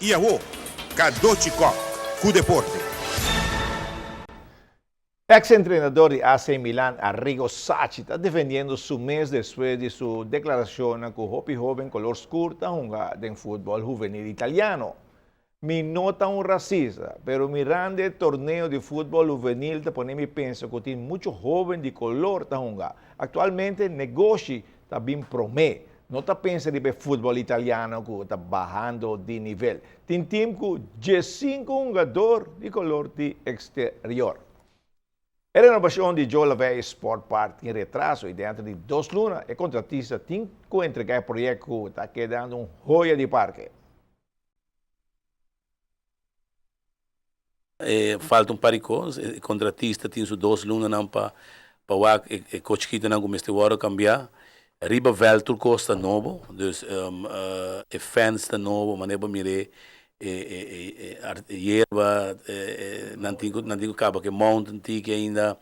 E a Cadoci Cop, cu deporte. Ex-entrenador de AC Milan, Arrigo Sacchi, está defendiendo su mes después de su declaración que Hopi joven color curta juega en fútbol juvenil italiano. Mi nota un racista, pero mirando el torneo de fútbol juvenil te pone mi penso que tiene muchos jóvenes de color está jugando. Actualmente negoci también promete. No te pensa de fútbol italiano que está bajando de nivel. Tiene tiempo que 5 jugadores de color de exterior. A renovação de Joe Lavey Sport Park em retraso e dentro de 2 lunas, o contratista tem que entregar o projeto que está quedando uma joia de parque. Falta par de coisas, o contratista tem 2 lunas para o coach que não começa a cambiar. Riba Veltur costa novo, dus fans está novo, maneira mire hierba, não acaba que mountain que ainda,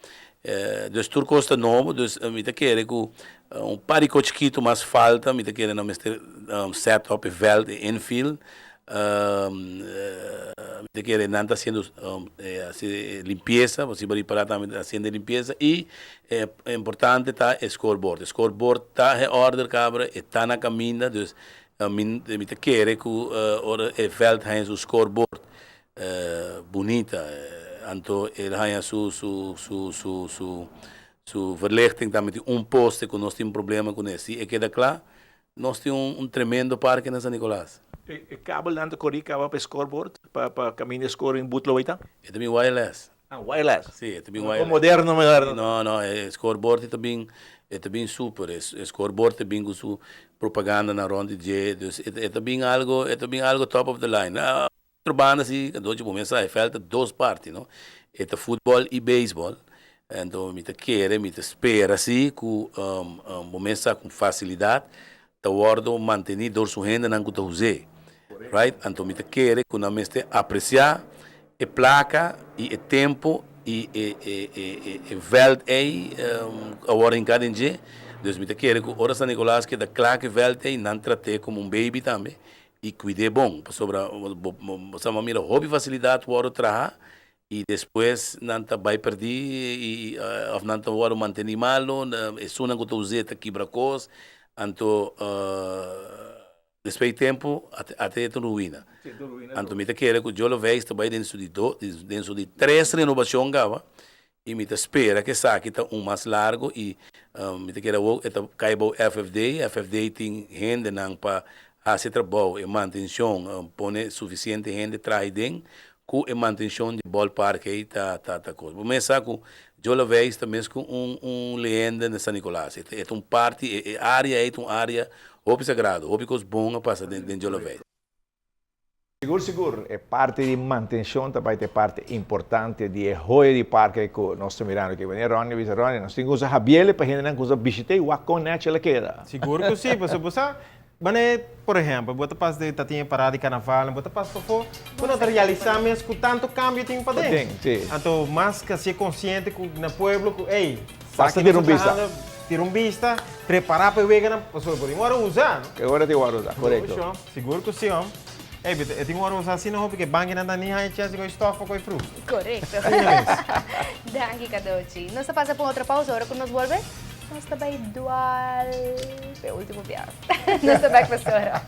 dus tur costa novo, dus me te quer que par de cochquito mais falta, me te quer não mestre setup veld infield, me te quer não está sendo limpeza, você vai parar também fazendo limpeza e é importante tá scoreboard tá em ordem cabra, está na caminho, dus me te quer que ora é veld tem o scoreboard bonita, então ele tem su verlichting também poste que nós temos problema com isso e queda claro, nós temos tremendo parque na San Nicolás. O cabo lá no Cori, cabo para scoreboard, para caminho score em Butloita? É também wireless. Ah, wireless? Sim, é também wireless. Moderno. Não, scoreboard é também super. Scoreboard também com sua propaganda na ronda de é também algo top of the line. Outra banda assim, que dois momentos falta 2 partes, não? É futebol e beisebol. Então, me espera assim, com momentos com facilidade, tá guardo manter dor sua renda não custa usar. Right? Então, me quer que não me apreciar a placa e o tempo e veld aí agora em cada dia. Então, me quer que ora San Nicolás que da claque veld aí não trate como baby também e cuide bom. Sobre você mira hobby facilidade o trabalhar e depois não tá vai perder e não tá o manter malo, é só não que usar tá quebra coisa. Então depois de tempo até ruína. Então me quer que eu lo vejo também dentro de 3 renovações gava e me espera que saque tá mais largo e me quer que caiba FFD tem gente não para fazer trabalho e manutenção, pone suficiente gente traz dentro com a manutenção de ballpark aí tá coisa. Começar com eu lo vejo também com lenda de San Nicolás. É parte área é uma área hobby sagrado, hobby coisa boa passa dentro de eu lo vejo. Seguro, é parte de manutenção, também é parte importante de joia de parque que nós estamos mirando aqui. Vem Ronnie, nós temos que usar rabiele para a gente não usar visita e o aconete ela queda. Seguro que sim, você Bane, por exemplo, bota pas de tatinha parada de carnaval, bota pas para quando realizar mesmo com tanto cambio tem para dentro. Então, mais que ser consciente que no pueblo, ei, basta ter um vista, preparar para ver na pessoa por agora usar. Agora tem que usar, correto. Seguro que sim, ei, eu tenho que usar assim não porque banho não nem há chance com estofa com fruta. Correto. Danke, Cadoci. Nós passa por outra pausa, agora quando nós volvemos. Nós também dual. É o último viagem. Nós também, professora.